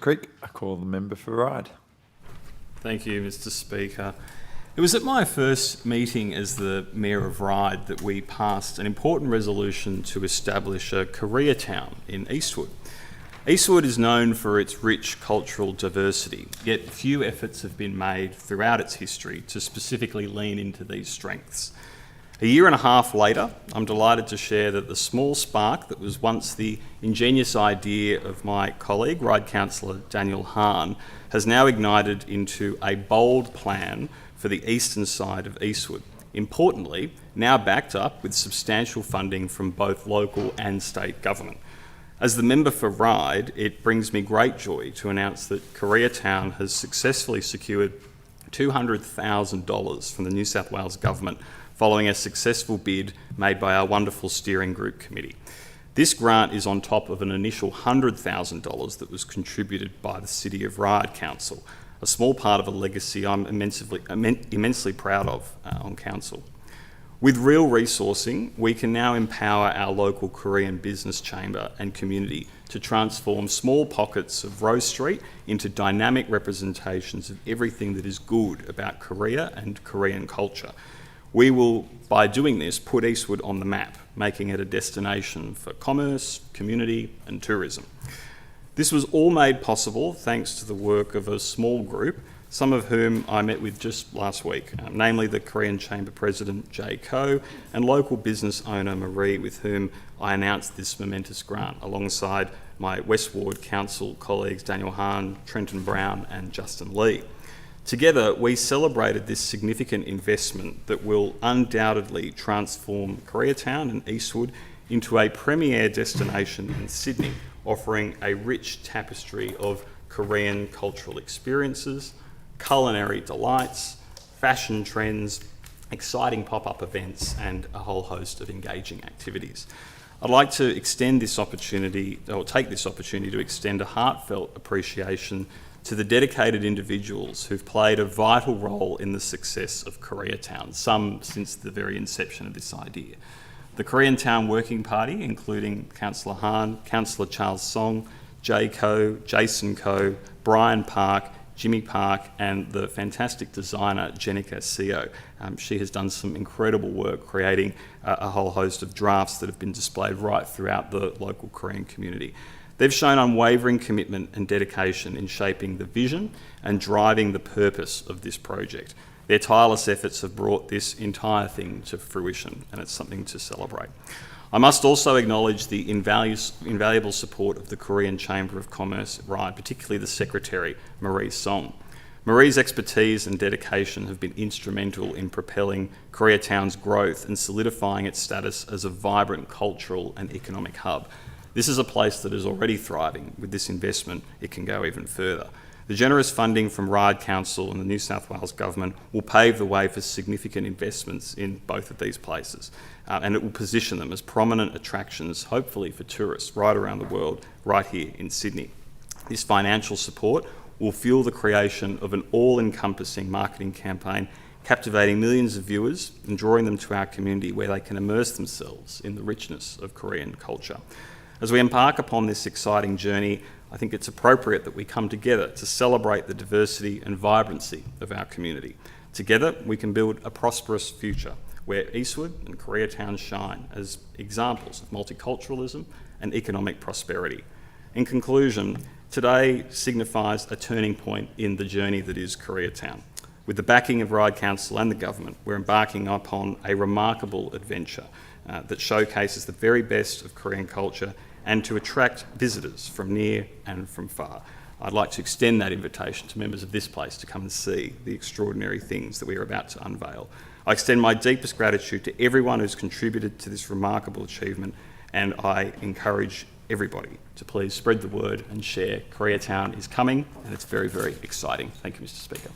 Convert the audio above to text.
Creek. I call the member for Ryde. Thank you, Mr. Speaker. It was at my first meeting as the Mayor of Ryde that we passed an important resolution to establish a Koreatown in Eastwood. Eastwood is known for its rich cultural diversity, yet few efforts have been made throughout its history to specifically lean into these strengths. A year and a half later, I'm delighted to share that the small spark that was once the ingenious idea of my colleague, Ryde Councillor Daniel Hahn, has now ignited into a bold plan for the eastern side of Eastwood. Importantly, now backed up with substantial funding from both local and state government. As the member for Ryde, it brings me great joy to announce that Koreatown has successfully secured $200,000 from the New South Wales Government following a successful bid made by our wonderful steering group committee. This grant is on top of an initial $100,000 that was contributed by the City of Ryde Council, a small part of a legacy I'm immensely proud of on council. With real resourcing, we can now empower our local Korean business chamber and community to transform small pockets of Rose Street into dynamic representations of everything that is good about Korea and Korean culture. We will, by doing this, put Eastwood on the map, making it a destination for commerce, community and tourism. This was all made possible thanks to the work of a small group, some of whom I met with just last week, namely the Korean Chamber President Jay Ko and local business owner Marie, with whom I announced this momentous grant, alongside my West Ward Council colleagues Daniel Hahn, Trenton Brown and Justin Lee. Together, we celebrated this significant investment that will undoubtedly transform Koreatown and Eastwood into a premier destination in Sydney, offering a rich tapestry of Korean cultural experiences, culinary delights, fashion trends, exciting pop-up events, and a whole host of engaging activities. I'd like to take this opportunity to extend a heartfelt appreciation to the dedicated individuals who've played a vital role in the success of Koreatown, some since the very inception of this idea. The Koreatown Working Party, including Councillor Hahn, Councillor Charles Song, Jay Ko, Jason Ko, Brian Park, Jimmy Park, and the fantastic designer Jenica Seo. She has done some incredible work creating a whole host of drafts that have been displayed right throughout the local Korean community. They've shown unwavering commitment and dedication in shaping the vision and driving the purpose of this project. Their tireless efforts have brought this entire thing to fruition, and it's something to celebrate. I must also acknowledge the invaluable support of the Korean Chamber of Commerce at Ryde, particularly the Secretary, Marie Song. Marie's expertise and dedication have been instrumental in propelling Koreatown's growth and solidifying its status as a vibrant cultural and economic hub. This is a place that is already thriving. With this investment, it can go even further. The generous funding from Ryde Council and the New South Wales Government will pave the way for significant investments in both of these places, and it will position them as prominent attractions, hopefully for tourists right around the world, right here in Sydney. This financial support will fuel the creation of an all-encompassing marketing campaign, captivating millions of viewers and drawing them to our community where they can immerse themselves in the richness of Korean culture. As we embark upon this exciting journey, I think it's appropriate that we come together to celebrate the diversity and vibrancy of our community. Together, we can build a prosperous future where Eastwood and Koreatown shine as examples of multiculturalism and economic prosperity. In conclusion, today signifies a turning point in the journey that is Koreatown. With the backing of Ryde Council and the government, we're embarking upon a remarkable adventure that showcases the very best of Korean culture and to attract visitors from near and from far. I'd like to extend that invitation to members of this place to come and see the extraordinary things that we are about to unveil. I extend my deepest gratitude to everyone who's contributed to this remarkable achievement, and I encourage everybody to please spread the word and share. Koreatown is coming, and it's very, very exciting. Thank you, Mr. Speaker.